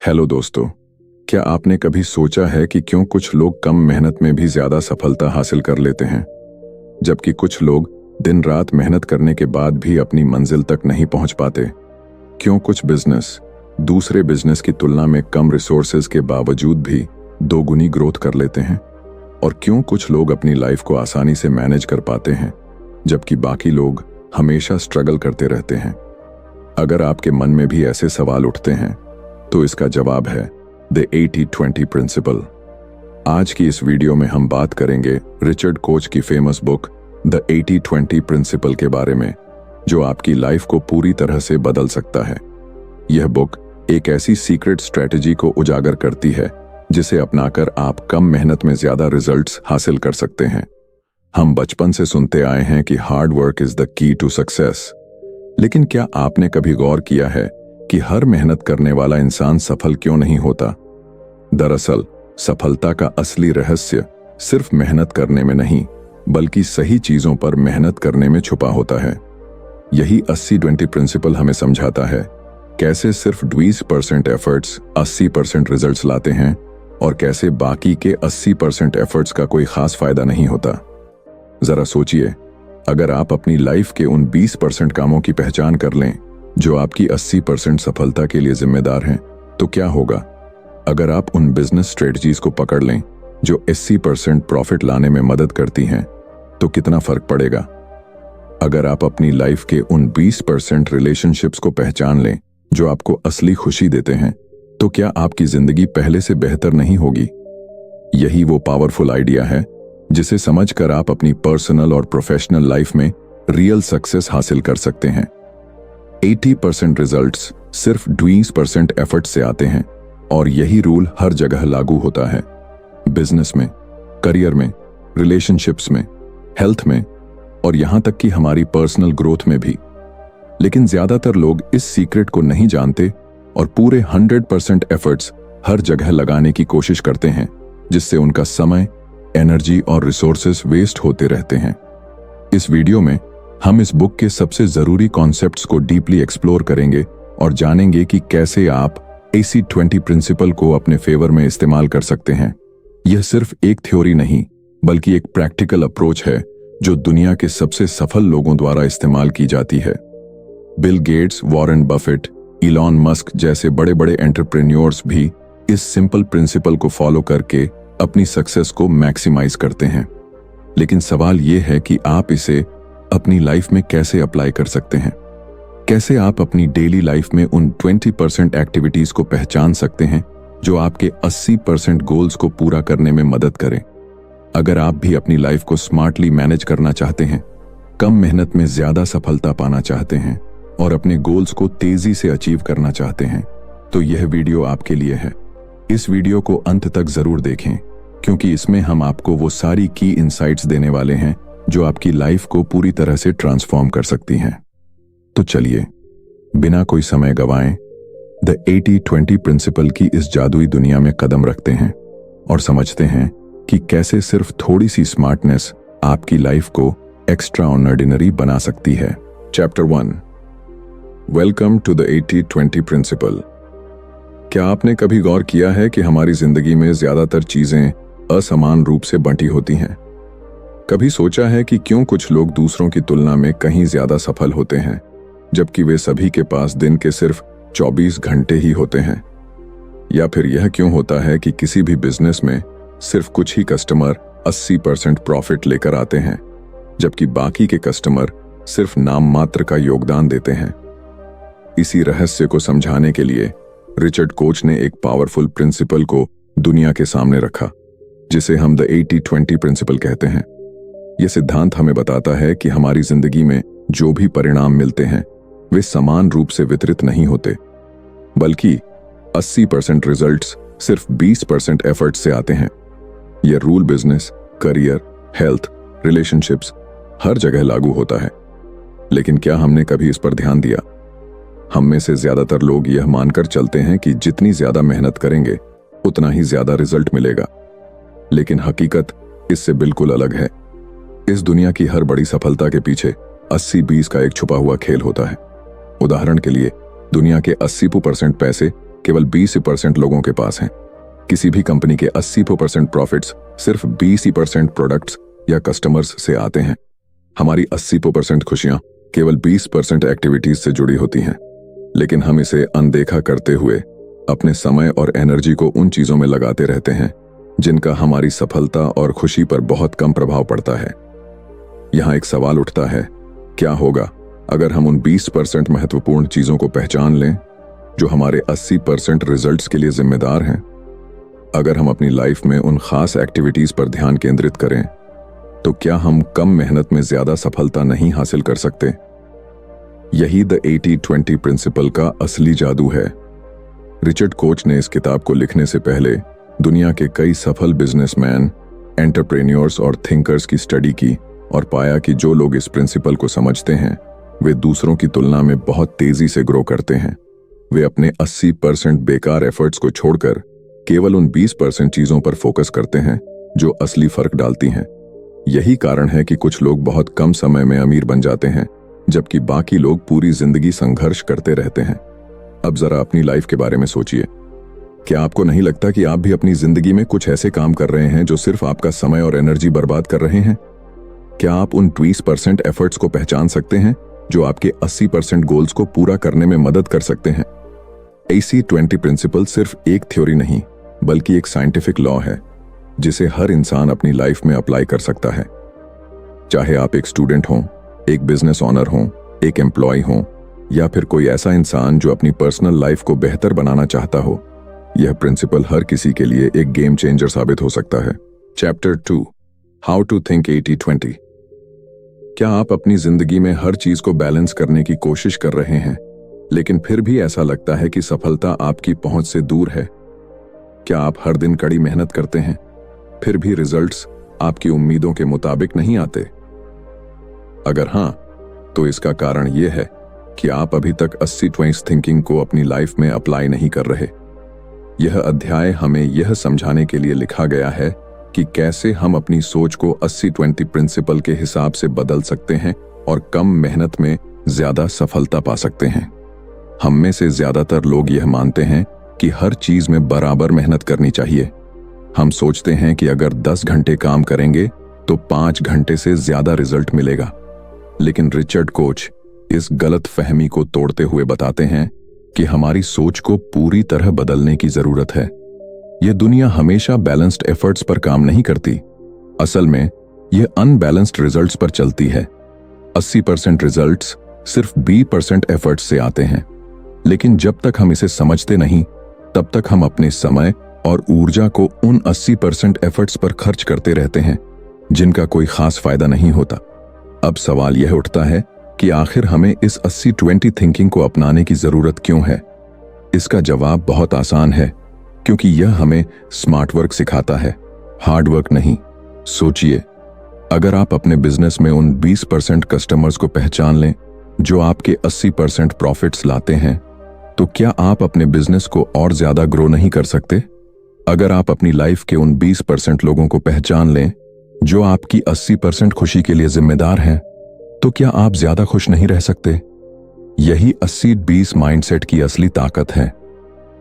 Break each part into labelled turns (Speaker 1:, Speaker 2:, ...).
Speaker 1: Hello दोस्तों, क्या आपने कभी सोचा है कि क्यों कुछ लोग कम मेहनत में भी ज्यादा सफलता हासिल कर लेते हैं, जबकि कुछ लोग दिन रात मेहनत करने के बाद भी अपनी मंजिल तक नहीं पहुंच पाते? क्यों कुछ बिजनेस दूसरे बिजनेस की तुलना में कम रिसोर्सेज के बावजूद भी दोगुनी ग्रोथ कर लेते हैं? और क्यों कुछ लोग अपनी लाइफ को आसानी से मैनेज कर पाते हैं, जबकि बाकी लोग हमेशा स्ट्रगल करते रहते हैं? अगर आपके मन में भी ऐसे सवाल उठते हैं तो इसका जवाब है द 80-20 प्रिंसिपल। आज की इस वीडियो में हम बात करेंगे रिचर्ड कोच की फेमस बुक द 80-20 प्रिंसिपल के बारे में, जो आपकी लाइफ को पूरी तरह से बदल सकता है। यह बुक एक ऐसी सीक्रेट स्ट्रेटजी को उजागर करती है जिसे अपनाकर आप कम मेहनत में ज्यादा रिजल्ट्स हासिल कर सकते हैं। हम बचपन से सुनते आए हैं कि hard work is the key to success, लेकिन क्या आपने कभी गौर किया है कि हर मेहनत करने वाला इंसान सफल क्यों नहीं होता? दरअसल सफलता का असली रहस्य सिर्फ मेहनत करने में नहीं, बल्कि सही चीजों पर मेहनत करने में छुपा होता है। यही 80-20 प्रिंसिपल हमें समझाता है कैसे सिर्फ 20% एफर्ट्स 80% रिजल्ट्स लाते हैं और कैसे बाकी के 80% एफर्ट्स का कोई खास फायदा नहीं होता। जरा सोचिए, अगर आप अपनी लाइफ के उन 20% कामों की पहचान कर लें जो आपकी 80% सफलता के लिए जिम्मेदार हैं, तो क्या होगा? अगर आप उन बिजनेस स्ट्रेटजीज को पकड़ लें जो 80% प्रॉफिट लाने में मदद करती हैं, तो कितना फर्क पड़ेगा? अगर आप अपनी लाइफ के उन 20% रिलेशनशिप्स को पहचान लें जो आपको असली खुशी देते हैं, तो क्या आपकी जिंदगी पहले से बेहतर नहीं होगी? यही वो पावरफुल आइडिया है जिसे समझकर आप अपनी पर्सनल और प्रोफेशनल लाइफ में रियल सक्सेस हासिल कर सकते हैं। 80% रिजल्ट्स सिर्फ 20% एफर्ट से आते हैं, और यही रूल हर जगह लागू होता है। बिजनेस में, करियर में, रिलेशनशिप्स में, हेल्थ में, और यहां तक कि हमारी पर्सनल ग्रोथ में भी। लेकिन ज्यादातर लोग इस सीक्रेट को नहीं जानते और पूरे 100% एफर्ट्स हर जगह लगाने की कोशिश करते हैं, जिससे उनका समय, एनर्जी और रिसोर्सेस वेस्ट होते रहते हैं। इस वीडियो में हम इस बुक के सबसे जरूरी कॉन्सेप्ट्स को डीपली एक्सप्लोर करेंगे और जानेंगे कि कैसे आप 80-20 प्रिंसिपल को अपने फेवर में इस्तेमाल कर सकते हैं। यह सिर्फ एक थ्योरी नहीं, बल्कि एक प्रैक्टिकल अप्रोच है जो दुनिया के सबसे सफल लोगों द्वारा इस्तेमाल की जाती है। Bill Gates, Warren Buffett, Elon Musk जैसे बड़े बड़े एंटरप्रेन्योर्स भी इस सिंपल प्रिंसिपल को फॉलो करके अपनी सक्सेस को मैक्सिमाइज करते हैं। लेकिन सवाल यह है कि आप इसे अपनी लाइफ में कैसे अप्लाई कर सकते हैं? कैसे आप अपनी डेली लाइफ में उन 20% एक्टिविटीज को पहचान सकते हैं जो आपके 80% गोल्स को पूरा करने में मदद करें? अगर आप भी अपनी लाइफ को स्मार्टली मैनेज करना चाहते हैं, कम मेहनत में ज्यादा सफलता पाना चाहते हैं और अपने गोल्स को तेजी से अचीव करना चाहते हैं, तो यह वीडियो आपके लिए है। इस वीडियो को अंत तक जरूर देखें, क्योंकि इसमें हम आपको वो सारी की इनसाइट्स देने वाले हैं जो आपकी लाइफ को पूरी तरह से ट्रांसफॉर्म कर सकती हैं। तो चलिए, बिना कोई समय गंवाएं, द 80-20 प्रिंसिपल की इस जादुई दुनिया में कदम रखते हैं और समझते हैं कि कैसे सिर्फ थोड़ी सी स्मार्टनेस आपकी लाइफ को एक्स्ट्रा ऑर्डिनरी बना सकती है। Chapter 1, welcome to the 80-20 principle. क्या आपने कभी गौर किया है कि हमारी जिंदगी में ज्यादातर चीजें असमान रूप से बंटी होती हैं? कभी सोचा है कि क्यों कुछ लोग दूसरों की तुलना में कहीं ज्यादा सफल होते हैं, जबकि वे सभी के पास दिन के सिर्फ 24 घंटे ही होते हैं? या फिर यह क्यों होता है कि किसी भी बिजनेस में सिर्फ कुछ ही कस्टमर 80% प्रॉफिट लेकर आते हैं, जबकि बाकी के कस्टमर सिर्फ नाम मात्र का योगदान देते हैं? इसी रहस्य को समझाने के लिए रिचर्ड कोच ने एक पावरफुल प्रिंसिपल को दुनिया के सामने रखा, जिसे हम द 80-20 प्रिंसिपल कहते हैं। यह सिद्धांत हमें बताता है कि हमारी जिंदगी में जो भी परिणाम मिलते हैं वे समान रूप से वितरित नहीं होते, बल्कि 80% रिजल्ट्स सिर्फ 20% एफर्ट से आते हैं। यह rule business, career, health, relationships हर जगह लागू होता है। लेकिन क्या हमने कभी इस पर ध्यान दिया? हम में से ज्यादातर लोग यह मानकर चलते हैं कि जितनी ज्यादा मेहनत करेंगे उतना ही ज्यादा रिजल्ट मिलेगा, लेकिन हकीकत इससे बिल्कुल अलग है। इस दुनिया की हर बड़ी सफलता के पीछे 80-20 का एक छुपा हुआ खेल होता है। उदाहरण के लिए, दुनिया के 80% पैसे केवल 20% लोगों के पास हैं। किसी भी कंपनी के 80% प्रॉफिट्स सिर्फ 20% प्रोडक्ट्स या कस्टमर्स से आते हैं। हमारी 80% खुशियां केवल 20% एक्टिविटीज से जुड़ी होती हैं, लेकिन हम इसे अनदेखा करते हुए अपने समय और एनर्जी को उन चीजों में लगाते रहते हैं जिनका हमारी सफलता और खुशी पर बहुत कम प्रभाव पड़ता है। यहां एक सवाल उठता है, क्या होगा अगर हम उन 20% महत्वपूर्ण चीजों को पहचान लें जो हमारे 80% रिजल्ट्स के लिए जिम्मेदार हैं? अगर हम अपनी लाइफ में उन खास एक्टिविटीज पर ध्यान केंद्रित करें तो क्या हम कम मेहनत में ज्यादा सफलता नहीं हासिल कर सकते? यही द 80-20 प्रिंसिपल का असली जादू है। रिचर्ड कोच ने इस किताब को लिखने से पहले दुनिया के कई सफल बिजनेसमैन, एंटरप्रेन्योर्स और थिंकर्स की स्टडी की और पाया कि जो लोग इस प्रिंसिपल को समझते हैं वे दूसरों की तुलना में बहुत तेजी से ग्रो करते हैं। वे अपने 80% बेकार एफर्ट्स को छोड़कर केवल उन 20% चीजों पर फोकस करते हैं जो असली फर्क डालती हैं। यही कारण है कि कुछ लोग बहुत कम समय में अमीर बन जाते हैं, जबकि बाकी लोग पूरी जिंदगी संघर्ष करते रहते हैं। अब जरा अपनी लाइफ के बारे में सोचिए। क्या आपको नहीं लगता कि आप भी अपनी जिंदगी में कुछ ऐसे काम कर रहे हैं जो सिर्फ आपका समय और एनर्जी बर्बाद कर रहे हैं? क्या आप उन 20% एफर्ट्स को पहचान सकते हैं जो आपके 80% गोल्स को पूरा करने में मदद कर सकते हैं? 80-20 प्रिंसिपल सिर्फ एक थ्योरी नहीं, बल्कि एक साइंटिफिक लॉ है जिसे हर इंसान अपनी लाइफ में अप्लाई कर सकता है। चाहे आप एक स्टूडेंट हों, एक बिजनेस ऑनर हों, एक एम्प्लॉय हों, या फिर कोई ऐसा इंसान जो अपनी पर्सनल लाइफ को बेहतर बनाना चाहता हो, यह प्रिंसिपल हर किसी के लिए एक गेम चेंजर साबित हो सकता है। Chapter 2, how to think 80-20। क्या आप अपनी जिंदगी में हर चीज को बैलेंस करने की कोशिश कर रहे हैं, लेकिन फिर भी ऐसा लगता है कि सफलता आपकी पहुंच से दूर है? क्या आप हर दिन कड़ी मेहनत करते हैं, फिर भी रिजल्ट्स आपकी उम्मीदों के मुताबिक नहीं आते? अगर हां, तो इसका कारण यह है कि आप अभी तक 80-20 थिंकिंग को अपनी लाइफ में अप्लाई नहीं कर रहे। यह अध्याय हमें यह समझाने के लिए लिखा गया है कि कैसे हम अपनी सोच को 80-20 प्रिंसिपल के हिसाब से बदल सकते हैं और कम मेहनत में ज्यादा सफलता पा सकते हैं। हम में से ज्यादातर लोग यह मानते हैं कि हर चीज में बराबर मेहनत करनी चाहिए। हम सोचते हैं कि अगर 10 घंटे काम करेंगे तो 5 घंटे से ज्यादा रिजल्ट मिलेगा। लेकिन रिचर्ड कोच इस गलत फहमी को तोड़ते हुए बताते हैं कि हमारी सोच को पूरी तरह बदलने की जरूरत है। यह दुनिया हमेशा बैलेंस्ड एफर्ट्स पर काम नहीं करती। असल में यह अनबैलेंस्ड रिजल्ट्स पर चलती है। 80% रिजल्ट्स सिर्फ 20% एफर्ट्स से आते हैं, लेकिन जब तक हम इसे समझते नहीं, तब तक हम अपने समय और ऊर्जा को उन 80% एफर्ट्स पर खर्च करते रहते हैं जिनका कोई खास फायदा नहीं होता। अब सवाल यह उठता है कि आखिर हमें इस 80-20 थिंकिंग को अपनाने की जरूरत क्यों है? इसका जवाब बहुत आसान है, क्योंकि यह हमें स्मार्ट वर्क सिखाता है, हार्ड वर्क नहीं। सोचिए, अगर आप अपने बिजनेस में उन 20% कस्टमर्स को पहचान लें जो आपके 80% प्रॉफिट्स लाते हैं, तो क्या आप अपने बिजनेस को और ज्यादा ग्रो नहीं कर सकते? अगर आप अपनी लाइफ के उन 20% लोगों को पहचान लें जो आपकी 80% खुशी के लिए जिम्मेदार हैं, तो क्या आप ज्यादा खुश नहीं रह सकते? यही 80-20 माइंडसेट की असली ताकत है।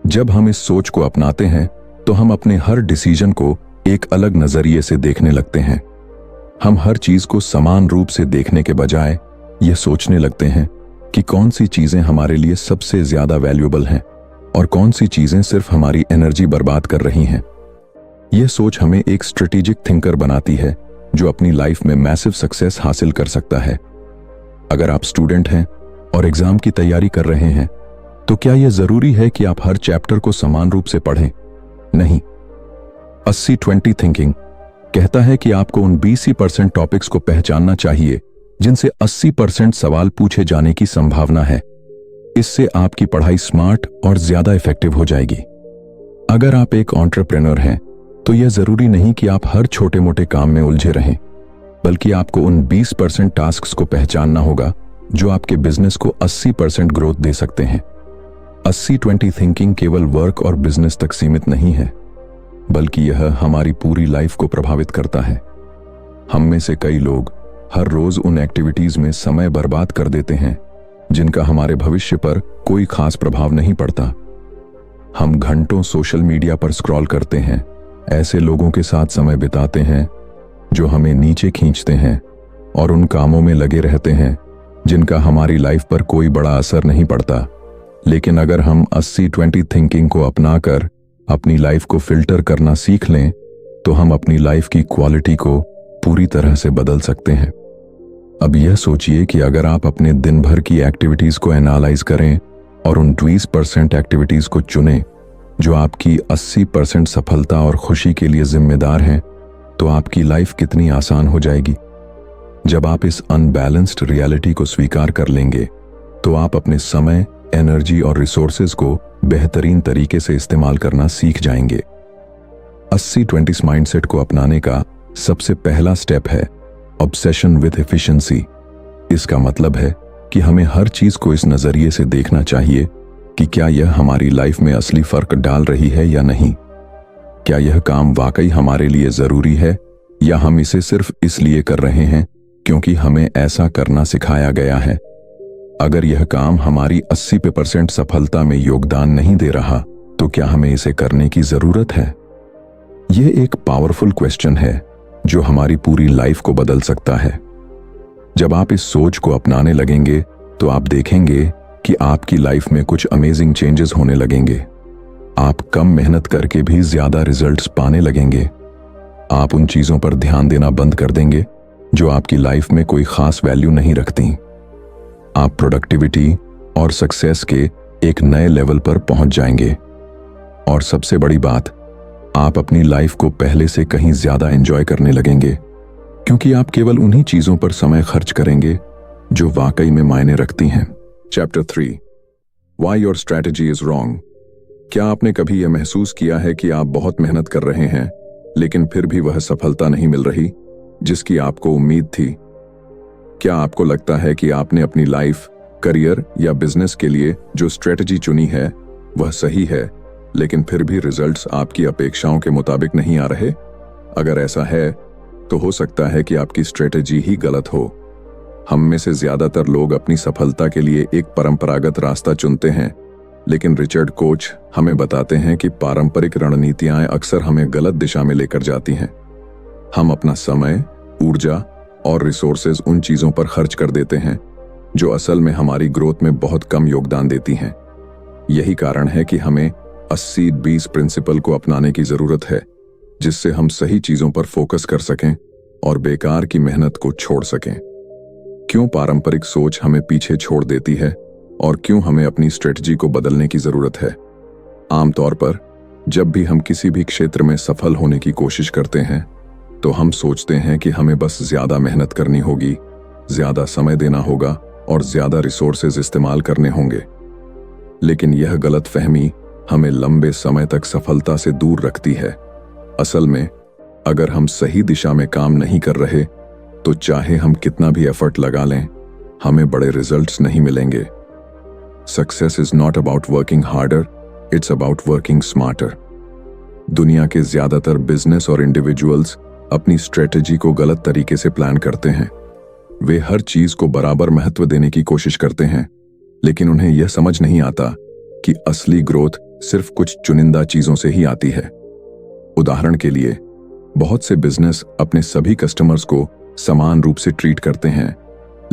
Speaker 1: जब हम इस सोच को अपनाते हैं तो हम अपने हर डिसीजन को एक अलग नजरिए से देखने लगते हैं। हम हर चीज को समान रूप से देखने के बजाय यह सोचने लगते हैं कि कौन सी चीजें हमारे लिए सबसे ज्यादा वैल्यूएबल हैं और कौन सी चीजें सिर्फ हमारी एनर्जी बर्बाद कर रही हैं। यह सोच हमें एक स्ट्रेटेजिक थिंकर बनाती है जो अपनी लाइफ में मैसिव सक्सेस हासिल कर सकता है। अगर आप स्टूडेंट हैं और एग्जाम की तैयारी कर रहे हैं, तो क्या यह जरूरी है कि आप हर चैप्टर को समान रूप से पढ़ें? नहीं। 80-20 थिंकिंग कहता है कि आपको उन 20% टॉपिक्स को पहचानना चाहिए जिनसे 80% सवाल पूछे जाने की संभावना है। इससे आपकी पढ़ाई स्मार्ट और ज्यादा इफेक्टिव हो जाएगी। अगर आप एक एंटरप्रेन्योर हैं, तो यह जरूरी नहीं कि आप हर छोटे मोटे काम में उलझे रहें, बल्कि आपको उन 20% टास्क्स को पहचानना होगा जो आपके बिजनेस को 80% ग्रोथ दे सकते हैं। 80-20 थिंकिंग केवल वर्क और बिजनेस तक सीमित नहीं है, बल्कि यह हमारी पूरी लाइफ को प्रभावित करता है। हम में से कई लोग हर रोज उन एक्टिविटीज में समय बर्बाद कर देते हैं जिनका हमारे भविष्य पर कोई खास प्रभाव नहीं पड़ता। हम घंटों सोशल मीडिया पर स्क्रॉल करते हैं, ऐसे लोगों के साथ समय बिताते हैं जो हमें नीचे खींचते हैं और उन कामों में लगे रहते हैं जिनका हमारी लाइफ पर कोई बड़ा असर नहीं पड़ता। लेकिन अगर हम 80-20 थिंकिंग को अपनाकर अपनी लाइफ को फिल्टर करना सीख लें तो हम अपनी लाइफ की क्वालिटी को पूरी तरह से बदल सकते हैं। अब यह सोचिए कि अगर आप अपने दिन भर की एक्टिविटीज को एनालाइज करें और उन 20% एक्टिविटीज को चुनें जो आपकी 80% सफलता और खुशी के लिए जिम्मेदार हैं, तो आपकी लाइफ कितनी आसान हो जाएगी। जब आप इस अनबैलेंस्ड रियलिटी को स्वीकार कर लेंगे तो आप अपने समय, एनर्जी और रिसोर्सेज को बेहतरीन तरीके से इस्तेमाल करना सीख जाएंगे। 80-20 माइंडसेट को अपनाने का सबसे पहला स्टेप है ऑब्सेशन विद एफिशिएंसी। इसका मतलब है कि हमें हर चीज को इस नजरिए से देखना चाहिए कि क्या यह हमारी लाइफ में असली फर्क डाल रही है या नहीं। क्या यह काम वाकई हमारे लिए जरूरी है या हम इसे सिर्फ इसलिए कर रहे हैं क्योंकि हमें ऐसा करना सिखाया गया है। अगर यह काम हमारी 80% सफलता में योगदान नहीं दे रहा तो क्या हमें इसे करने की जरूरत है। यह एक पावरफुल क्वेश्चन है जो हमारी पूरी लाइफ को बदल सकता है। जब आप इस सोच को अपनाने लगेंगे तो आप देखेंगे कि आपकी लाइफ में कुछ अमेजिंग चेंजेस होने लगेंगे। आप कम मेहनत करके भी ज्यादा रिजल्ट्स पाने लगेंगे। आप उन चीजों पर ध्यान देना बंद कर देंगे जो आपकी लाइफ में कोई खास वैल्यू नहीं रखती। आप प्रोडक्टिविटी और सक्सेस के एक नए लेवल पर पहुंच जाएंगे। और सबसे बड़ी बात, आप अपनी लाइफ को पहले से कहीं ज्यादा एंजॉय करने लगेंगे क्योंकि आप केवल उन्हीं चीजों पर समय खर्च करेंगे जो वाकई में मायने रखती हैं। Chapter 3, Why your strategy is wrong। क्या आपने कभी यह महसूस किया है कि आप बहुत मेहनत कर रहे हैं लेकिन फिर भी वह सफलता नहीं मिल रही जिसकी आपको उम्मीद थी। क्या आपको लगता है कि आपने अपनी लाइफ, करियर या बिजनेस के लिए जो स्ट्रेटजी चुनी है वह सही है, लेकिन फिर भी रिजल्ट्स आपकी अपेक्षाओं के मुताबिक नहीं आ रहे? अगर ऐसा है तो हो सकता है कि आपकी स्ट्रेटजी ही गलत हो। हम में से ज्यादातर लोग अपनी सफलता के लिए एक परंपरागत रास्ता चुनते हैं, लेकिन रिचर्ड कोच हमें बताते हैं कि पारंपरिक रणनीतियां अक्सर हमें गलत दिशा में लेकर जाती हैं। हम अपना समय, ऊर्जा और रिसोर्सेज उन चीजों पर खर्च कर देते हैं जो असल में हमारी ग्रोथ में बहुत कम योगदान देती हैं। यही कारण है कि हमें 80-20 प्रिंसिपल को अपनाने की जरूरत है, जिससे हम सही चीजों पर फोकस कर सकें और बेकार की मेहनत को छोड़ सकें। क्यों पारंपरिक सोच हमें पीछे छोड़ देती है और क्यों हमें अपनी स्ट्रेटजी को बदलने की जरूरत है? आमतौर पर जब भी हम किसी भी क्षेत्र में सफल होने की कोशिश करते हैं तो हम सोचते हैं कि हमें बस ज्यादा मेहनत करनी होगी, ज्यादा समय देना होगा और ज्यादा रिसोर्सेज इस्तेमाल करने होंगे। लेकिन यह गलतफहमी हमें लंबे समय तक सफलता से दूर रखती है। असल में अगर हम सही दिशा में काम नहीं कर रहे तो चाहे हम कितना भी एफर्ट लगा लें, हमें बड़े रिजल्ट्स नहीं मिलेंगे। Success is not about working harder, it's about working smarter. दुनिया के ज्यादातर बिजनेस और इंडिविजुअल्स अपनी स्ट्रेटजी को गलत तरीके से प्लान करते हैं। वे हर चीज को बराबर महत्व देने की कोशिश करते हैं, लेकिन उन्हें यह समझ नहीं आता कि असली ग्रोथ सिर्फ कुछ चुनिंदा चीजों से ही आती है। उदाहरण के लिए, बहुत से बिजनेस अपने सभी कस्टमर्स को समान रूप से ट्रीट करते हैं,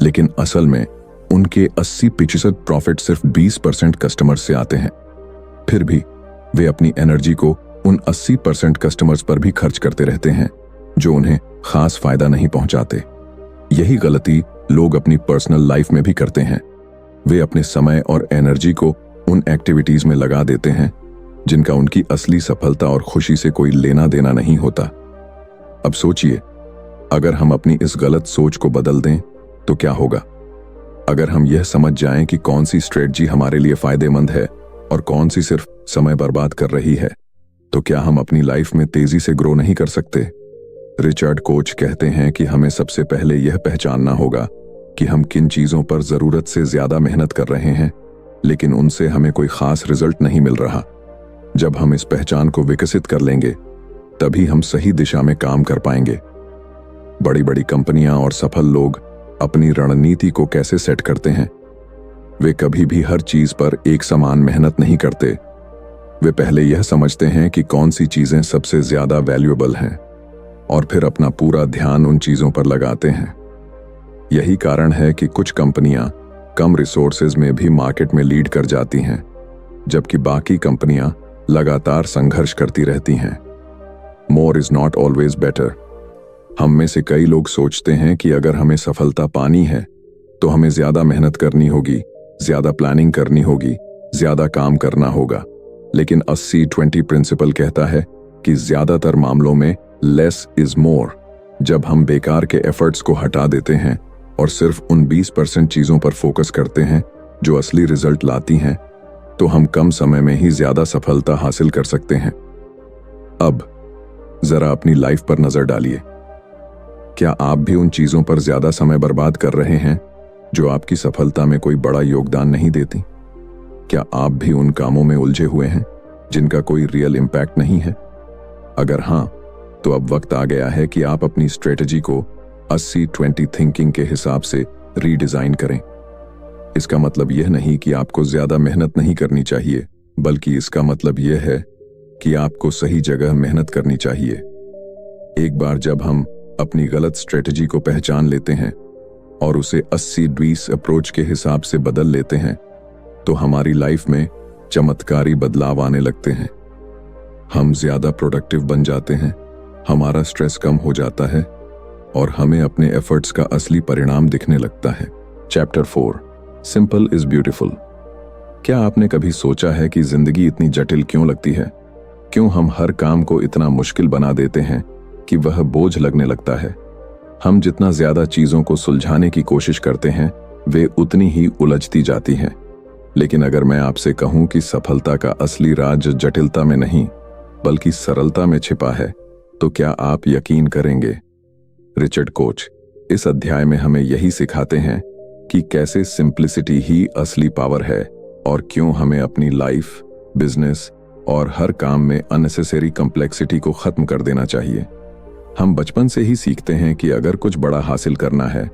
Speaker 1: लेकिन असल में उनके 80% प्रॉफिट सिर्फ 20% कस्टमर्स से आते हैं। फिर भी वे अपनी एनर्जी को उन 80% कस्टमर्स पर भी खर्च करते रहते हैं जो उन्हें खास फायदा नहीं पहुंचाते। यही गलती लोग अपनी पर्सनल लाइफ में भी करते हैं। वे अपने समय और एनर्जी को उन एक्टिविटीज में लगा देते हैं जिनका उनकी असली सफलता और खुशी से कोई लेना देना नहीं होता। अब सोचिए, अगर हम अपनी इस गलत सोच को बदल दें तो क्या होगा? अगर हम यह समझ जाएं कि कौन सी स्ट्रेटजी हमारे लिए फायदेमंद है और कौन सी सिर्फ समय बर्बाद कर रही है, तो क्या हम अपनी लाइफ में तेजी से ग्रो नहीं कर सकते? रिचर्ड कोच कहते हैं कि हमें सबसे पहले यह पहचानना होगा कि हम किन चीजों पर जरूरत से ज्यादा मेहनत कर रहे हैं, लेकिन उनसे हमें कोई खास रिजल्ट नहीं मिल रहा। जब हम इस पहचान को विकसित कर लेंगे, तभी हम सही दिशा में काम कर पाएंगे। बड़ी बड़ी कंपनियां और सफल लोग अपनी रणनीति को कैसे सेट करते हैं? वे कभी भी हर चीज पर एक समान मेहनत नहीं करते। वे पहले यह समझते हैं कि कौन सी चीजें सबसे ज्यादा वैल्यूएबल हैं और फिर अपना पूरा ध्यान उन चीजों पर लगाते हैं। यही कारण है कि कुछ कंपनियां कम रिसोर्सेज में भी मार्केट में लीड कर जाती हैं, जबकि बाकी कंपनियां लगातार संघर्ष करती रहती हैं। More is not always better. हम में से कई लोग सोचते हैं कि अगर हमें सफलता पानी है तो हमें ज्यादा मेहनत करनी होगी, ज्यादा प्लानिंग करनी होगी, ज्यादा काम करना होगा। लेकिन 80-20 प्रिंसिपल कहता है कि ज्यादातर मामलों में लेस इज मोर। जब हम बेकार के एफर्ट्स को हटा देते हैं और सिर्फ उन 20% चीजों पर फोकस करते हैं जो असली रिजल्ट लाती हैं, तो हम कम समय में ही ज्यादा सफलता हासिल कर सकते हैं। अब जरा अपनी लाइफ पर नजर डालिए। क्या आप भी उन चीजों पर ज्यादा समय बर्बाद कर रहे हैं जो आपकी सफलता में कोई बड़ा योगदान नहीं देती? क्या आप भी उन कामों में उलझे हुए हैं जिनका कोई रियल इम्पैक्ट नहीं है? अगर हां, तो अब वक्त आ गया है कि आप अपनी स्ट्रेटजी को 80-20 थिंकिंग के हिसाब से रीडिजाइन करें। इसका मतलब यह नहीं कि आपको ज्यादा मेहनत नहीं करनी चाहिए, बल्कि इसका मतलब यह है कि आपको सही जगह मेहनत करनी चाहिए। एक बार जब हम अपनी गलत स्ट्रेटजी को पहचान लेते हैं और उसे 80-20 अप्रोच के हिसाब से बदल लेते हैं, तो हमारी लाइफ में चमत्कारी बदलाव आने लगते हैं। हम ज्यादा प्रोडक्टिव बन जाते हैं, हमारा स्ट्रेस कम हो जाता है और हमें अपने एफर्ट्स का असली परिणाम दिखने लगता है। Chapter 4, simple is beautiful. क्या आपने कभी सोचा है कि जिंदगी इतनी जटिल क्यों लगती है? क्यों हम हर काम को इतना मुश्किल बना देते हैं कि वह बोझ लगने लगता है? हम जितना ज्यादा चीजों को सुलझाने की कोशिश करते हैं, वे उतनी ही उलझती जाती हैं। लेकिन अगर मैं आपसे कहूं कि सफलता का असली राज जटिलता में नहीं, बल्कि सरलता में छिपा है, तो क्या आप यकीन करेंगे? रिचर्ड कोच इस अध्याय में हमें यही सिखाते हैं कि कैसे सिंप्लिसिटी ही असली पावर है और क्यों हमें अपनी लाइफ, बिजनेस और हर काम में अननेसेसरी कॉम्प्लेक्सिटी को खत्म कर देना चाहिए। हम बचपन से ही सीखते हैं कि अगर कुछ बड़ा हासिल करना है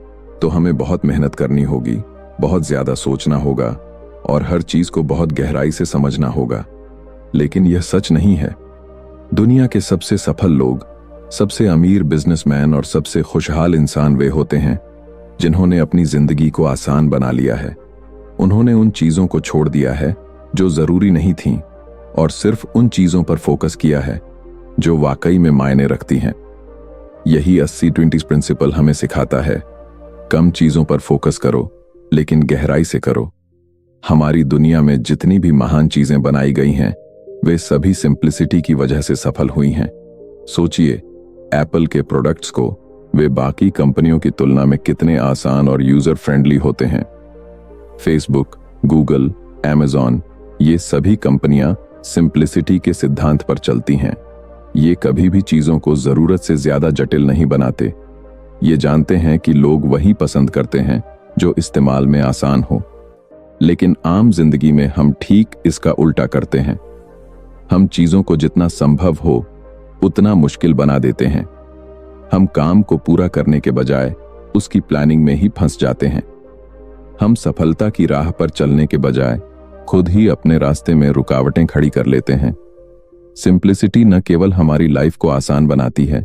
Speaker 1: तो हमें बहुत मेहनत करनी होगी, बहुत ज्यादा सोचना होगा और हर चीज को बहुत गहराई से समझना होगा। लेकिन यह सच नहीं है। दुनिया के सबसे सफल लोग, सबसे अमीर बिजनेसमैन और सबसे खुशहाल इंसान वे होते हैं जिन्होंने अपनी जिंदगी को आसान बना लिया है। उन्होंने उन चीजों को छोड़ दिया है जो जरूरी नहीं थीं और सिर्फ उन चीजों पर फोकस किया है जो वाकई में मायने रखती हैं। यही 80-20 प्रिंसिपल हमें सिखाता है, कम चीजों पर फोकस करो लेकिन गहराई से करो। हमारी दुनिया में जितनी भी महान चीजें बनाई गई हैं, वे सभी सिंप्लिसिटी की वजह से सफल हुई हैं। सोचिए, एप्पल के प्रोडक्ट्स को वे बाकी कंपनियों की तुलना में कितने आसान और यूजर फ्रेंडली होते हैं। फेसबुक, गूगल, अमेज़न, ये सभी कंपनियां सिंप्लिसिटी के सिद्धांत पर चलती हैं। ये कभी भी चीजों को जरूरत से ज्यादा जटिल नहीं बनाते। ये जानते हैं कि लोग वही पसंद करते हैं जो इस्तेमाल में आसान हो। लेकिन आम जिंदगी में हम ठीक इसका उल्टा करते हैं। हम चीजों को जितना संभव हो उतना मुश्किल बना देते हैं। हम काम को पूरा करने के बजाय उसकी प्लानिंग में ही फंस जाते हैं। हम सफलता की राह पर चलने के बजाय खुद ही अपने रास्ते में रुकावटें खड़ी कर लेते हैं। सिंप्लिसिटी न केवल हमारी लाइफ को आसान बनाती है,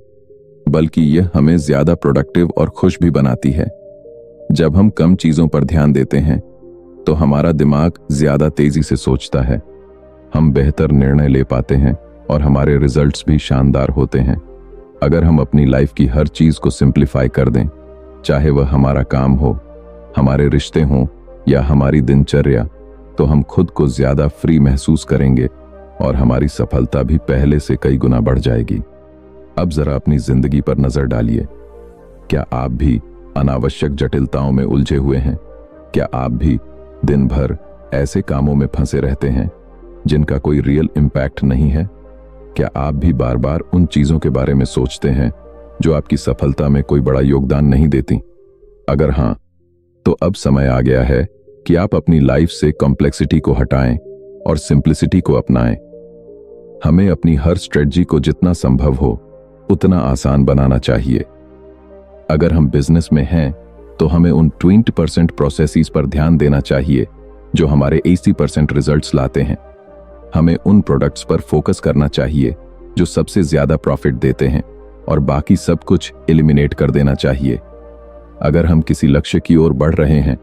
Speaker 1: बल्कि यह हमें ज्यादा प्रोडक्टिव और खुश भी बनाती है। जब हम कम चीजों पर ध्यान देते हैं तो हमारा दिमाग ज्यादा तेजी से सोचता है, हम बेहतर निर्णय ले पाते हैं और हमारे रिजल्ट्स भी शानदार होते हैं। अगर हम अपनी लाइफ की हर चीज को सिंप्लीफाई कर दें, चाहे वह हमारा काम हो, हमारे रिश्ते हों या हमारी दिनचर्या, तो हम खुद को ज्यादा फ्री महसूस करेंगे और हमारी सफलता भी पहले से कई गुना बढ़ जाएगी। अब जरा अपनी जिंदगी पर नजर डालिए। क्या आप भी अनावश्यक जटिलताओं में उलझे हुए हैं? क्या आप भी दिन भर ऐसे कामों में फंसे रहते हैं जिनका कोई रियल इम्पैक्ट नहीं है? क्या आप भी बार बार उन चीजों के बारे में सोचते हैं जो आपकी सफलता में कोई बड़ा योगदान नहीं देती? अगर हां, तो अब समय आ गया है कि आप अपनी लाइफ से कॉम्प्लेक्सिटी को हटाएं और सिंप्लिसिटी को अपनाएं। हमें अपनी हर स्ट्रेटजी को जितना संभव हो उतना आसान बनाना चाहिए। अगर हम बिजनेस में हैं तो हमें उन 20% प्रोसेसेस पर ध्यान देना चाहिए जो हमारे 80% रिजल्ट्स लाते हैं।
Speaker 2: हमें उन प्रोडक्ट्स पर फोकस करना चाहिए जो सबसे ज्यादा प्रॉफिट देते हैं और बाकी सब कुछ एलिमिनेट कर देना चाहिए। अगर हम किसी लक्ष्य की ओर बढ़ रहे हैं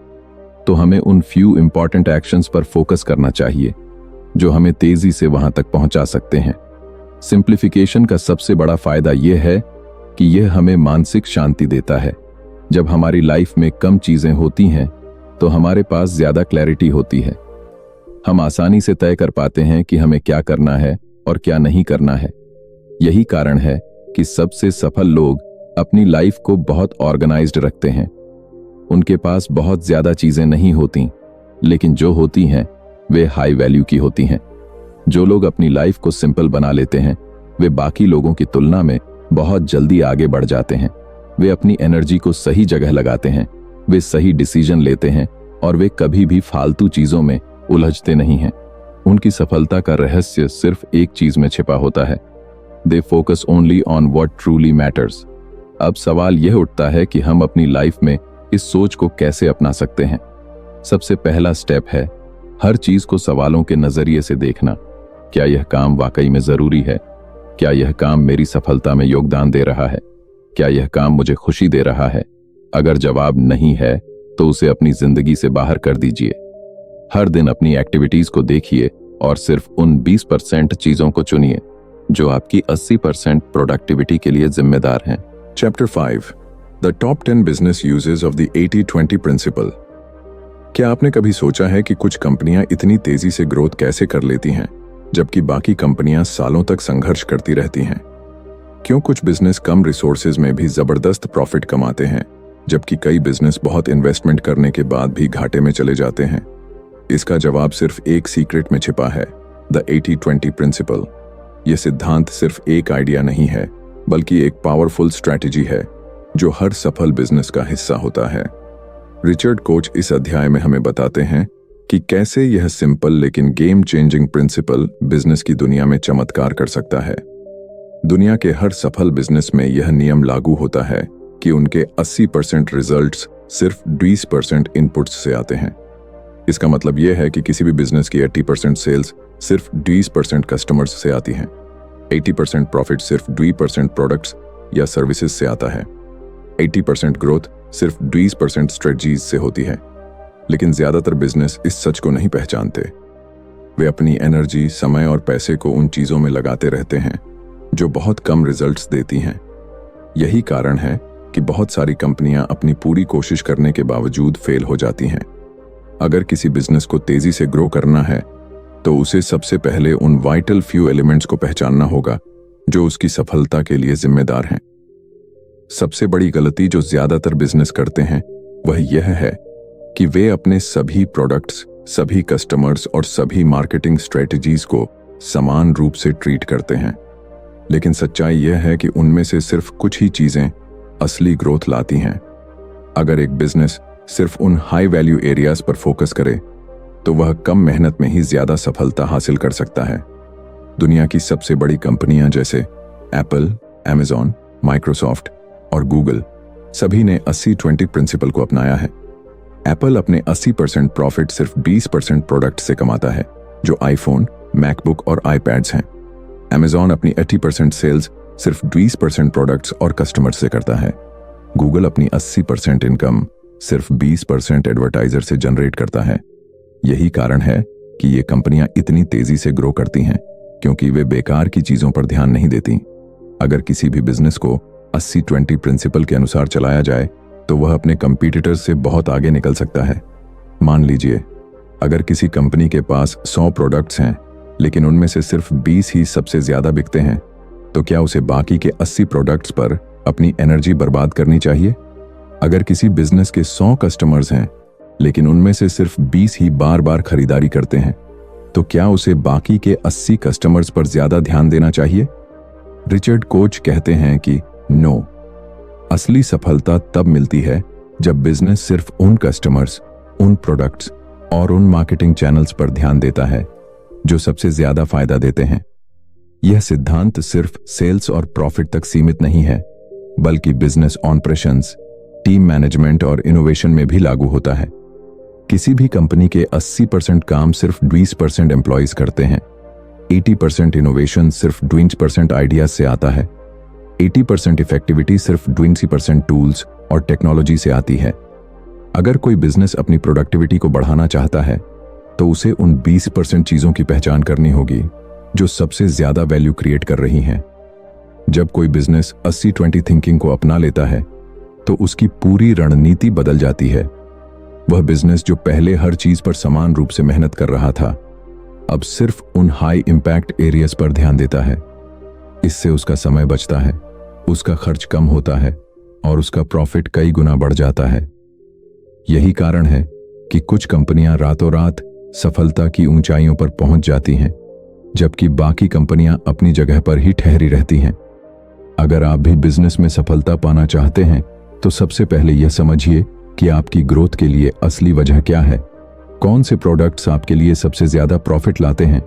Speaker 2: तो हमें उन फ्यू इंपॉर्टेंट एक्शंस पर फोकस करना चाहिए जो हमें तेजी से वहां तक पहुंचा सकते हैं। सिंप्लीफिकेशन का सबसे बड़ा फायदा यह है कि यह हमें मानसिक शांति देता है। जब हमारी लाइफ में कम चीजें होती हैं तो हमारे पास ज्यादा क्लैरिटी होती है। हम आसानी से तय कर पाते हैं कि हमें क्या करना है और क्या नहीं करना है। यही कारण है कि सबसे सफल लोग अपनी लाइफ को बहुत ऑर्गेनाइज्ड रखते हैं। उनके पास बहुत ज्यादा चीजें नहीं होती, लेकिन जो होती हैं वे हाई वैल्यू की होती हैं। जो लोग अपनी लाइफ को सिंपल बना लेते हैं वे बाकी लोगों की तुलना में बहुत जल्दी आगे बढ़ जाते हैं। वे अपनी एनर्जी को सही जगह लगाते हैं, वे सही डिसीजन लेते हैं और वे कभी भी फालतू चीजों में उलझते नहीं हैं। उनकी सफलता का रहस्य सिर्फ एक चीज में छिपा होता है। They focus only on what truly matters. अब सवाल यह उठता है कि हम अपनी लाइफ में इस सोच को कैसे अपना सकते हैं। सबसे पहला स्टेप है हर चीज को सवालों के नजरिए से देखना। क्या यह काम वाकई में जरूरी है? क्या यह काम मेरी सफलता में योगदान दे रहा है? क्या यह काम मुझे खुशी दे रहा है? अगर जवाब नहीं है तो उसे अपनी जिंदगी से बाहर कर दीजिए। हर दिन अपनी एक्टिविटीज को देखिए और सिर्फ उन 20% चीजों को चुनिए जो आपकी 80% प्रोडक्टिविटी के लिए जिम्मेदार हैं।
Speaker 1: Chapter 5 The Top 10 Business Uses of the 80-20 Principle। क्या आपने कभी सोचा है कि कुछ कंपनियां इतनी तेजी से ग्रोथ कैसे कर लेती हैं जबकि बाकी कंपनियां सालों तक संघर्ष करती रहती हैं? क्यों कुछ बिजनेस कम रिसोर्सेज में भी जबरदस्त प्रॉफिट कमाते हैं जबकि कई बिजनेस बहुत इन्वेस्टमेंट करने के बाद भी घाटे में चले जाते हैं? इसका जवाब सिर्फ एक सीक्रेट में छिपा है, द 80-20 प्रिंसिपल। यह सिद्धांत सिर्फ एक आइडिया नहीं है बल्कि एक पावरफुल स्ट्रैटेजी है जो हर सफल बिजनेस का हिस्सा होता है। रिचर्ड कोच इस अध्याय में हमें बताते हैं कि कैसे यह सिंपल लेकिन गेम चेंजिंग प्रिंसिपल बिजनेस की दुनिया में चमत्कार कर सकता है। दुनिया के हर सफल बिजनेस में यह नियम लागू होता है कि उनके 80% रिजल्ट्स सिर्फ 20% इनपुट्स से आते हैं। इसका मतलब यह है कि किसी भी बिजनेस की 80% सेल्स सिर्फ 20% कस्टमर्स से आती हैं। 80% प्रॉफिट सिर्फ 20% प्रोडक्ट्स या सर्विसेज से आता है। 80% ग्रोथ सिर्फ 20% स्ट्रेटजीज से होती है। लेकिन ज्यादातर बिजनेस इस सच को नहीं पहचानते। वे अपनी एनर्जी, समय और पैसे को उन चीजों में लगाते रहते हैं जो बहुत कम रिजल्ट्स देती हैं। यही कारण है कि बहुत सारी कंपनियां अपनी पूरी कोशिश करने के बावजूद फेल हो जाती हैं। अगर किसी बिजनेस को तेजी से ग्रो करना है तो उसे सबसे पहले उन वाइटल फ्यू एलिमेंट्स को पहचानना होगा जो उसकी सफलता के लिए जिम्मेदार हैं। सबसे बड़ी गलती जो ज्यादातर बिजनेस करते हैं वह यह है कि वे अपने सभी प्रोडक्ट्स, सभी कस्टमर्स और सभी मार्केटिंग स्ट्रेटजीज को समान रूप से ट्रीट करते हैं। लेकिन सच्चाई यह है कि उनमें से सिर्फ कुछ ही चीजें असली ग्रोथ लाती हैं। अगर एक बिजनेस सिर्फ उन हाई वैल्यू एरियाज पर फोकस करे तो वह कम मेहनत में ही ज्यादा सफलता हासिल कर सकता है। दुनिया की सबसे बड़ी कंपनियां जैसे एप्पल, अमेज़न, माइक्रोसॉफ्ट और गूगल सभी ने 80-20 प्रिंसिपल को अपनाया है। एप्पल अपने 80% प्रॉफिट सिर्फ 20% प्रोडक्ट से कमाता है जो आईफोन, मैकबुक और आईपैड्स हैं। अमेज़न अपनी 80% सेल्स सिर्फ 20% प्रोडक्ट्स और कस्टमर्स से करता है। गूगल अपनी 80% इनकम सिर्फ 20% एडवर्टाइजर से जनरेट करता है। यही कारण है कि ये कंपनियां इतनी तेजी से ग्रो करती हैं क्योंकि वे बेकार की चीजों पर ध्यान नहीं देती। अगर किसी भी बिजनेस को 80-20 प्रिंसिपल के अनुसार चलाया जाए तो वह अपने कंपीटिटर्स से बहुत आगे निकल सकता है। मान लीजिए अगर किसी कंपनी के पास 100 प्रोडक्ट्स हैं लेकिन उनमें से सिर्फ 20 ही सबसे ज्यादा बिकते हैं, तो क्या उसे बाकी के 80 प्रोडक्ट्स पर अपनी एनर्जी बर्बाद करनी चाहिए? अगर किसी बिजनेस के 100 कस्टमर्स हैं लेकिन उनमें से सिर्फ 20 ही बार बार खरीदारी करते हैं, तो क्या उसे बाकी के 80 कस्टमर्स पर ज्यादा ध्यान देना चाहिए? रिचर्ड कोच कहते हैं कि नो, असली सफलता तब मिलती है जब बिजनेस सिर्फ उन कस्टमर्स, उन प्रोडक्ट्स और उन मार्केटिंग चैनल्स पर ध्यान देता है जो सबसे ज्यादा फायदा देते हैं। यह सिद्धांत सिर्फ सेल्स और प्रॉफिट तक सीमित नहीं है बल्कि बिजनेस ऑपरेशंस, टीम मैनेजमेंट और इनोवेशन में भी लागू होता है। किसी भी कंपनी के 80% काम सिर्फ 20% एम्प्लॉयज करते हैं,
Speaker 2: 80% इनोवेशन सिर्फ 20% आइडियाज से आता है। 80% इफेक्टिविटी सिर्फ 20% टूल्स और टेक्नोलॉजी से आती है। अगर कोई बिजनेस अपनी प्रोडक्टिविटी को बढ़ाना चाहता है तो उसे उन 20% चीजों की पहचान करनी होगी जो सबसे ज्यादा वैल्यू क्रिएट कर रही हैं। जब कोई बिजनेस 80-20 थिंकिंग को अपना लेता है तो उसकी पूरी रणनीति बदल जाती है। वह बिजनेस जो पहले हर चीज पर समान रूप से मेहनत कर रहा था, अब सिर्फ उन हाई इंपैक्ट एरियाज पर ध्यान देता है। इससे उसका समय बचता है, उसका खर्च कम होता है और उसका प्रॉफिट कई गुना बढ़ जाता है। यही कारण है कि कुछ कंपनियां रातों रात सफलता की ऊंचाइयों पर पहुंच जाती हैं, जबकि बाकी कंपनियां अपनी जगह पर ही ठहरी रहती हैं। अगर आप भी बिजनेस में सफलता पाना चाहते हैं तो सबसे पहले यह समझिए कि आपकी ग्रोथ के लिए असली वजह क्या है। कौन से प्रोडक्ट्स आपके लिए सबसे ज्यादा प्रॉफिट लाते हैं,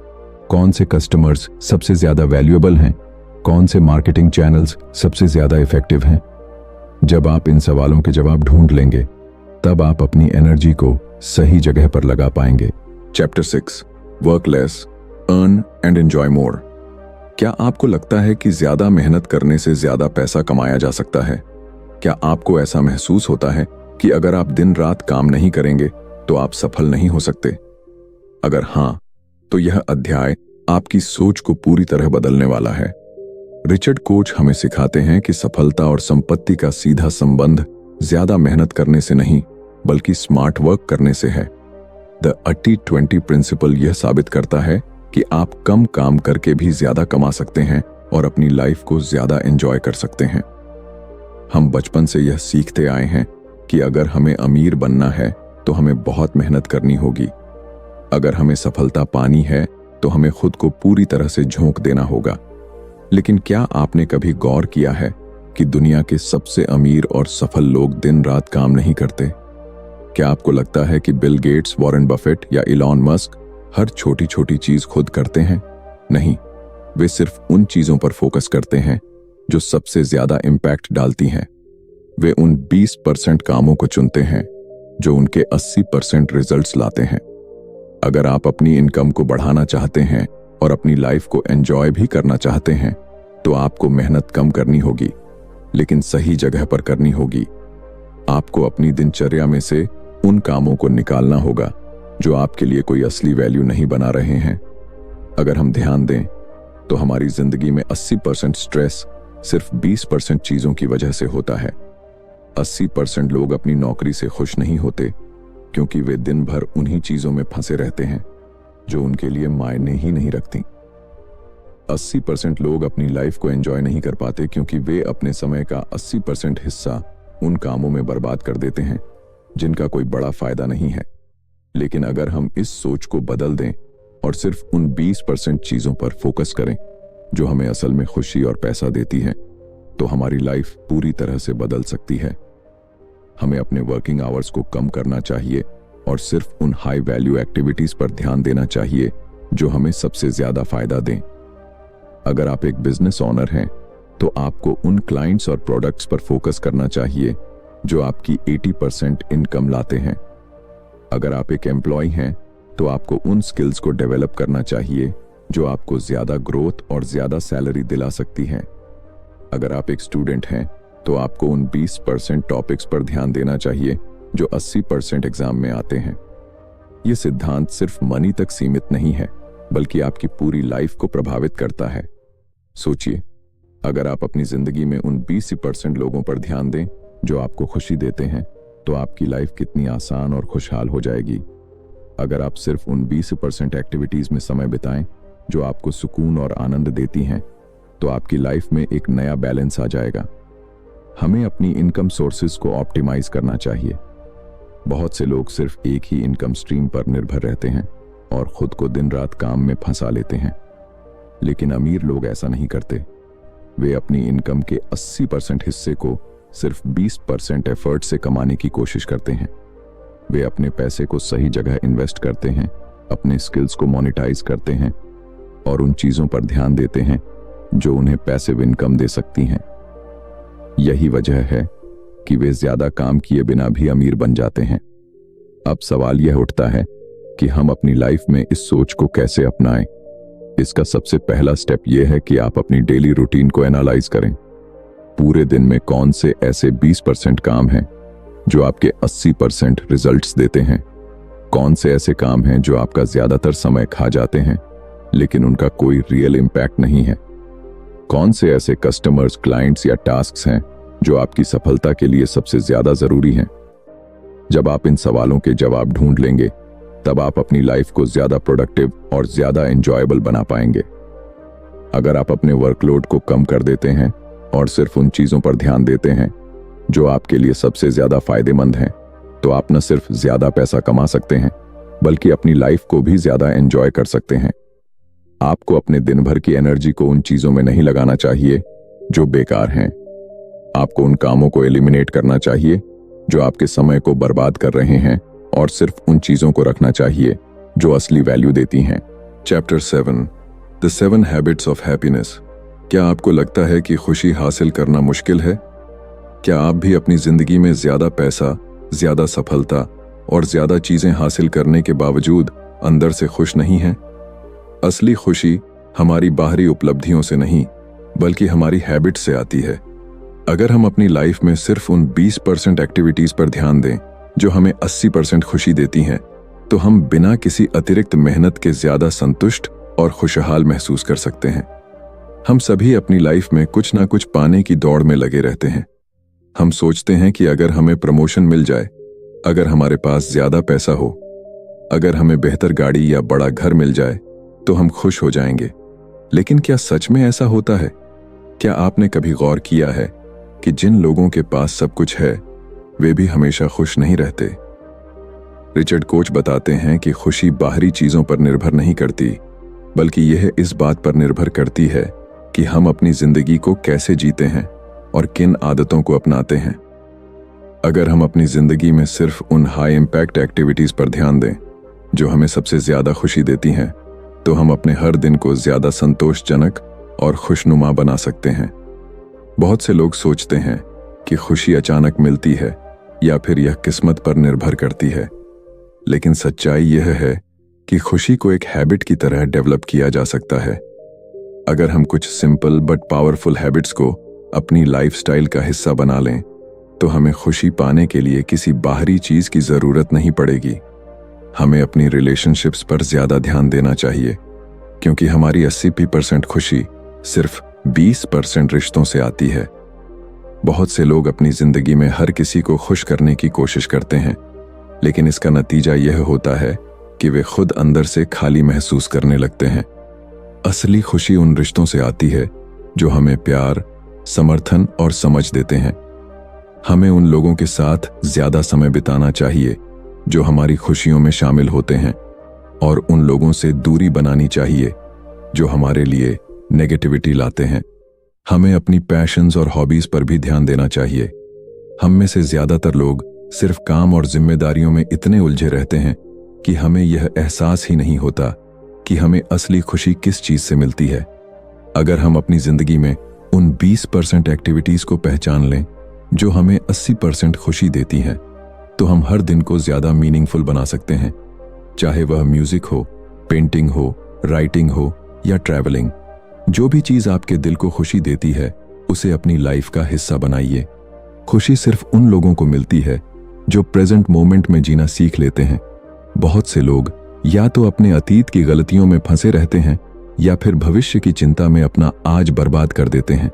Speaker 2: कौन से कस्टमर्स सबसे ज्यादा वैल्यूएबल हैं, कौन से मार्केटिंग चैनल्स सबसे ज्यादा इफेक्टिव हैं। जब आप इन सवालों के जवाब ढूंढ लेंगे तब आप अपनी एनर्जी को सही जगह पर लगा पाएंगे।
Speaker 1: Chapter 6 work less, earn and enjoy मोर। क्या आपको लगता है कि ज्यादा मेहनत करने से ज्यादा पैसा कमाया जा सकता है? क्या आपको ऐसा महसूस होता है कि अगर आप दिन रात काम नहीं करेंगे तो आप सफल नहीं हो सकते? अगर हां, तो यह अध्याय आपकी सोच को पूरी तरह बदलने वाला है। रिचर्ड कोच हमें सिखाते हैं कि सफलता और संपत्ति का सीधा संबंध ज्यादा मेहनत करने से नहीं, बल्कि स्मार्ट वर्क करने से है। द 80-20 प्रिंसिपल यह साबित करता है कि आप कम काम करके भी ज्यादा कमा सकते हैं और अपनी लाइफ को ज्यादा एंजॉय कर सकते हैं। हम बचपन से यह सीखते आए हैं कि अगर हमें अमीर बनना है तो हमें बहुत मेहनत करनी होगी। अगर हमें सफलता पानी है तो हमें खुद को पूरी तरह से झोंक देना होगा। लेकिन क्या आपने कभी गौर किया है कि दुनिया के सबसे अमीर और सफल लोग दिन रात काम नहीं करते? क्या आपको लगता है कि बिल गेट्स, वॉरेन बफेट या इलॉन मस्क हर छोटी छोटी चीज खुद करते हैं? नहीं, वे सिर्फ उन चीजों पर फोकस करते हैं जो सबसे ज्यादा इंपैक्ट डालती हैं। वे उन 20% कामों को चुनते हैं जो उनके 80% रिजल्ट्स लाते हैं। अगर आप अपनी इनकम को बढ़ाना चाहते हैं और अपनी लाइफ को एंजॉय भी करना चाहते हैं तो आपको मेहनत कम करनी होगी, लेकिन सही जगह पर करनी होगी। आपको अपनी दिनचर्या में से उन कामों को निकालना होगा जो आपके लिए कोई असली वैल्यू नहीं बना रहे हैं। अगर हम ध्यान दें तो हमारी जिंदगी में 80% स्ट्रेस सिर्फ 20% चीजों की वजह से होता है। 80% लोग अपनी नौकरी से खुश नहीं होते क्योंकि वे दिन भर उन्हीं चीजों में फंसे रहते हैं जो उनके लिए मायने ही नहीं रखती। 80% लोग अपनी लाइफ को एंजॉय नहीं कर पाते क्योंकि वे अपने समय का 80% हिस्सा उन कामों में बर्बाद कर देते हैं जिनका कोई बड़ा फायदा नहीं है। लेकिन अगर हम इस सोच को बदल दें और सिर्फ उन 20% चीजों पर फोकस करें जो हमें असल में खुशी और पैसा देती है, तो हमारी लाइफ पूरी तरह से बदल सकती है। हमें अपने वर्किंग आवर्स को कम करना चाहिए और सिर्फ उन हाई वैल्यू एक्टिविटीज पर ध्यान देना चाहिए जो हमें सबसे ज्यादा फायदा दें। अगर आप एक बिजनेस ओनर हैं तो आपको उन क्लाइंट्स और प्रोडक्ट्स पर फोकस करना चाहिए जो आपकी 80% इनकम लाते हैं। अगर आप एक एम्प्लॉय हैं तो आपको उन स्किल्स को डेवलप करना चाहिए जो आपको ज्यादा ग्रोथ और ज्यादा सैलरी दिला सकती हैं। अगर आप एक स्टूडेंट हैं तो आपको उन 20% टॉपिक्स पर ध्यान देना चाहिए जो 80% एग्जाम में आते हैं। यह सिद्धांत सिर्फ मनी तक सीमित नहीं है, बल्कि आपकी पूरी लाइफ को प्रभावित करता है। सोचिए, अगर आप अपनी जिंदगी में उन 20% लोगों पर ध्यान दें जो आपको खुशी देते हैं, तो आपकी लाइफ कितनी आसान और खुशहाल हो जाएगी। अगर आप सिर्फ उन 20% एक्टिविटीज में समय बिताएं जो आपको सुकून और आनंद देती हैं, तो आपकी लाइफ में एक नया बैलेंस आ जाएगा। हमें अपनी इनकम सोर्सेज को ऑप्टिमाइज करना चाहिए। बहुत से लोग सिर्फ एक ही इनकम स्ट्रीम पर निर्भर रहते हैं और खुद को दिन रात काम में फंसा लेते हैं। लेकिन अमीर लोग ऐसा नहीं करते। वे अपनी इनकम के 80% हिस्से को सिर्फ 20% एफर्ट से कमाने की कोशिश करते हैं। वे अपने पैसे को सही जगह इन्वेस्ट करते हैं, अपने स्किल्स को मोनेटाइज करते हैं और उन चीजों पर ध्यान देते हैं जो उन्हें पैसिव इनकम दे सकती हैं। यही वजह है कि वे ज्यादा काम किए बिना भी अमीर बन जाते हैं। अब सवाल यह उठता है कि हम अपनी लाइफ में इस सोच को कैसे अपनाएं।
Speaker 2: इसका सबसे पहला स्टेप यह है कि आप अपनी डेली रूटीन को एनालाइज करें। पूरे दिन में कौन से ऐसे 20% काम हैं जो आपके 80% रिजल्ट्स देते हैं? कौन से ऐसे काम हैं जो आपका ज्यादातर समय खा जाते हैं लेकिन उनका कोई रियल इम्पैक्ट नहीं है? कौन से ऐसे कस्टमर्स, क्लाइंट्स या टास्क्स हैं जो आपकी सफलता के लिए सबसे ज्यादा जरूरी हैं? जब आप इन सवालों के जवाब ढूंढ लेंगे तब आप अपनी लाइफ को ज्यादा प्रोडक्टिव और ज्यादा एंजॉयबल बना पाएंगे। अगर आप अपने वर्कलोड को कम कर देते हैं और सिर्फ उन चीजों पर ध्यान देते हैं जो आपके लिए सबसे ज्यादा फायदेमंद हैं, तो आप न सिर्फ ज्यादा पैसा कमा सकते हैं बल्कि अपनी लाइफ को भी ज्यादा एंजॉय कर सकते हैं। आपको अपने दिन भर की एनर्जी को उन चीजों में नहीं लगाना चाहिए जो बेकार हैं। आपको उन कामों को एलिमिनेट करना चाहिए जो आपके समय को बर्बाद कर रहे हैं और सिर्फ उन चीजों को रखना चाहिए जो असली वैल्यू देती हैं।
Speaker 1: Chapter 7 the 7 habits of happiness. क्या आपको लगता है कि खुशी हासिल करना मुश्किल है? क्या आप भी अपनी जिंदगी में ज्यादा पैसा, ज्यादा सफलता और ज्यादा चीजें हासिल करने के बावजूद अंदर से खुश नहीं हैं? असली खुशी हमारी बाहरी उपलब्धियों से नहीं बल्कि हमारी हैबिट से आती है। अगर हम अपनी लाइफ में सिर्फ उन 20% एक्टिविटीज पर ध्यान दें जो हमें 80% खुशी देती हैं, तो हम बिना किसी अतिरिक्त मेहनत के ज्यादा संतुष्ट और खुशहाल महसूस कर सकते हैं। हम सभी अपनी लाइफ में कुछ ना कुछ पाने की दौड़ में लगे रहते हैं। हम सोचते हैं कि अगर हमें प्रमोशन मिल जाए, अगर हमारे पास ज्यादा पैसा हो, अगर हमें बेहतर गाड़ी या बड़ा घर मिल जाए तो हम खुश हो जाएंगे। लेकिन क्या सच में ऐसा होता है? क्या आपने कभी गौर किया है कि जिन लोगों के पास सब कुछ है वे भी हमेशा खुश नहीं रहते? रिचर्ड कोच बताते हैं कि खुशी बाहरी चीजों पर निर्भर नहीं करती बल्कि यह इस बात पर निर्भर करती है कि हम अपनी जिंदगी को कैसे जीते हैं और किन आदतों को अपनाते हैं। अगर हम अपनी जिंदगी में सिर्फ उन हाई इम्पैक्ट एक्टिविटीज पर ध्यान दें जो हमें सबसे ज्यादा खुशी देती हैं, तो हम अपने हर दिन को ज्यादा संतोषजनक और खुशनुमा बना सकते हैं। बहुत से लोग सोचते हैं कि खुशी अचानक मिलती है या फिर यह किस्मत पर निर्भर करती है, लेकिन सच्चाई यह है कि खुशी को एक हैबिट की तरह डेवलप किया जा सकता है। अगर हम कुछ सिंपल बट पावरफुल हैबिट्स को अपनी लाइफस्टाइल का हिस्सा बना लें, तो हमें खुशी पाने के लिए किसी बाहरी चीज की जरूरत नहीं पड़ेगी। हमें अपनी रिलेशनशिप्स पर ज्यादा ध्यान देना चाहिए, क्योंकि हमारी 80% खुशी सिर्फ 20% रिश्तों से आती है। बहुत से लोग अपनी जिंदगी में हर किसी को खुश करने की कोशिश करते हैं, लेकिन इसका नतीजा यह होता है कि वे खुद अंदर से खाली महसूस करने लगते हैं। असली खुशी उन रिश्तों से आती है जो हमें प्यार, समर्थन और समझ देते हैं। हमें उन लोगों के साथ ज्यादा समय बिताना चाहिए जो हमारी खुशियों में शामिल होते हैं, और उन लोगों से दूरी बनानी चाहिए जो हमारे लिए नेगेटिविटी लाते हैं। हमें अपनी पैशंस और हॉबीज पर भी ध्यान देना चाहिए। हम में से ज्यादातर लोग सिर्फ काम और जिम्मेदारियों में इतने उलझे रहते हैं कि हमें यह एहसास ही नहीं होता कि हमें असली खुशी किस चीज से मिलती है। अगर हम अपनी जिंदगी में उन 20% एक्टिविटीज को पहचान लें जो हमें 80% खुशी देती हैं, तो हम हर दिन को ज्यादा मीनिंगफुल बना सकते हैं। चाहे वह म्यूजिक हो, पेंटिंग हो, राइटिंग हो या ट्रैवलिंग, जो भी चीज आपके दिल को खुशी देती है उसे अपनी लाइफ का हिस्सा बनाइए। खुशी सिर्फ उन लोगों को मिलती है जो प्रेजेंट मोमेंट में जीना सीख लेते हैं। बहुत से लोग या तो अपने अतीत की गलतियों में फंसे रहते हैं या फिर भविष्य की चिंता में अपना आज बर्बाद कर देते हैं।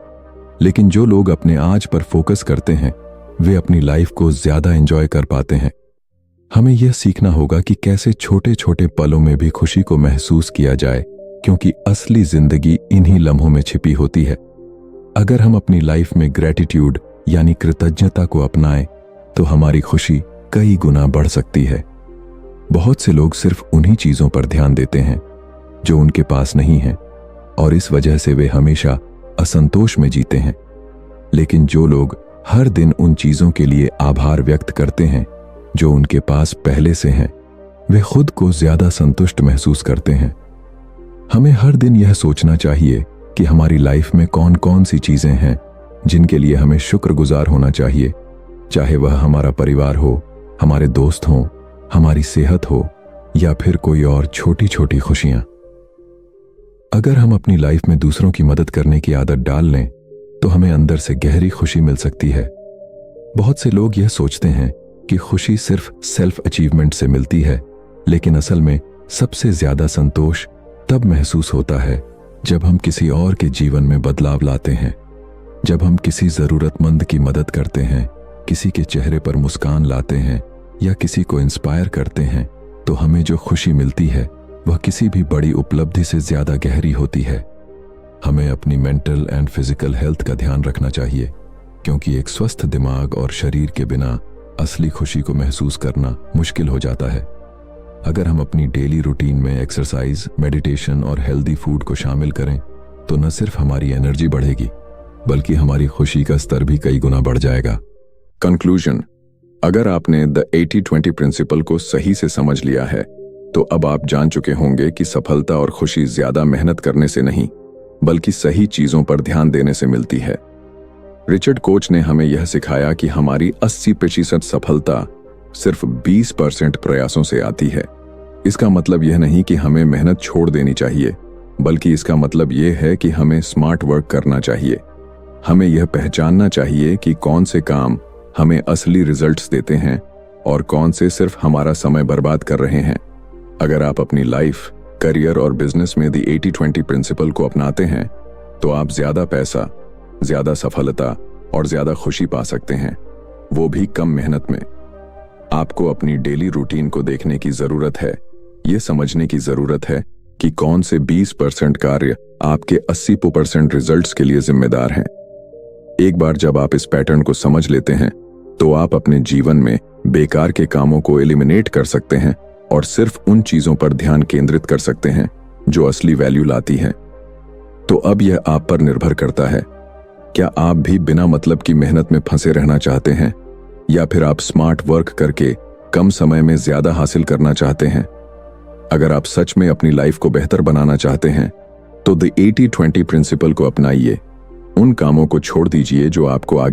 Speaker 1: लेकिन जो लोग अपने आज पर फोकस करते हैं वे अपनी लाइफ को ज्यादा एंजॉय कर पाते हैं। हमें यह सीखना होगा कि कैसे छोटे छोटे पलों में भी खुशी को महसूस किया जाए, क्योंकि असली जिंदगी इन्हीं लम्हों में छिपी होती है। अगर हम अपनी लाइफ में ग्रेटिट्यूड यानी कृतज्ञता को अपनाएं, तो हमारी खुशी कई गुना बढ़ सकती है। बहुत से लोग सिर्फ उन्हीं चीजों पर ध्यान देते हैं जो उनके पास नहीं है, और इस वजह से वे हमेशा असंतोष में जीते हैं। लेकिन जो लोग हर दिन उन चीजों के लिए आभार व्यक्त करते हैं जो उनके पास पहले से हैं, वे खुद को ज्यादा संतुष्ट महसूस करते हैं। हमें हर दिन यह सोचना चाहिए कि हमारी लाइफ में कौन कौन सी चीजें हैं जिनके लिए हमें शुक्रगुजार होना चाहिए, चाहे वह हमारा परिवार हो, हमारे दोस्त हों, हमारी सेहत हो या फिर कोई और छोटी छोटी खुशियां।
Speaker 2: अगर हम अपनी लाइफ में दूसरों की मदद करने की आदत डाल लें तो हमें अंदर से गहरी खुशी मिल सकती है। बहुत से लोग यह सोचते हैं कि खुशी सिर्फ सेल्फ अचीवमेंट से मिलती है, लेकिन असल में सबसे ज्यादा संतोष तब महसूस होता है जब हम किसी और के जीवन में बदलाव लाते हैं। जब हम किसी जरूरतमंद की मदद करते हैं, किसी के चेहरे पर मुस्कान लाते हैं या किसी को इंस्पायर करते हैं, तो हमें जो खुशी मिलती है वह किसी भी बड़ी उपलब्धि से ज्यादा गहरी होती है। हमें अपनी मेंटल एंड फिजिकल हेल्थ का ध्यान रखना चाहिए, क्योंकि एक स्वस्थ दिमाग और शरीर के बिना असली खुशी को महसूस करना मुश्किल हो जाता है। अगर हम अपनी डेली रूटीन में एक्सरसाइज, मेडिटेशन और हेल्दी फूड को शामिल करें तो न सिर्फ हमारी एनर्जी बढ़ेगी बल्कि हमारी खुशी का स्तर भी कई गुना बढ़ जाएगा।
Speaker 1: कंक्लूजन, अगर आपने द 80-20 प्रिंसिपल को सही से समझ लिया है तो अब आप जान चुके होंगे कि सफलता और खुशी ज्यादा मेहनत करने से नहीं बल्कि सही चीजों पर ध्यान देने से मिलती है। रिचर्ड कोच ने हमें यह सिखाया कि हमारी 80% सफलता सिर्फ 20% प्रयासों से आती है। इसका मतलब यह नहीं कि हमें मेहनत छोड़ देनी चाहिए, बल्कि इसका मतलब यह है कि हमें स्मार्ट वर्क करना चाहिए। हमें यह पहचानना चाहिए कि कौन से काम हमें असली रिजल्ट्स देते हैं और कौन से सिर्फ हमारा समय बर्बाद कर रहे हैं। अगर आप अपनी लाइफ, करियर और बिजनेस में द 80-20 प्रिंसिपल को अपनाते हैं तो आप ज्यादा पैसा, ज्यादा सफलता और ज्यादा खुशी पा सकते हैं, वो भी कम मेहनत में। आपको अपनी डेली रूटीन को देखने की जरूरत है, ये समझने की जरूरत है कि कौन से 20% कार्य आपके 80% रिजल्ट्स के लिए जिम्मेदार हैं। एक बार जब आप इस पैटर्न को समझ लेते हैं तो आप अपने जीवन में बेकार के कामों को एलिमिनेट कर सकते हैं और सिर्फ उन चीजों पर ध्यान केंद्रित कर सकते हैं जो असली वैल्यू लाती हैं। तो अब यह आप पर निर्भर करता है, क्या आप भी बिना मतलब की मेहनत में फंसे रहना चाहते हैं या फिर आप स्मार्ट वर्क करके कम समय में ज्यादा हासिल करना चाहते हैं। अगर आप सच में अपनी लाइफ को बेहतर बनाना चाहते हैं तो द 80-20 प्रिंसिपल को अपनाइए। उन कामों को छोड़ दीजिए जो आपको आगे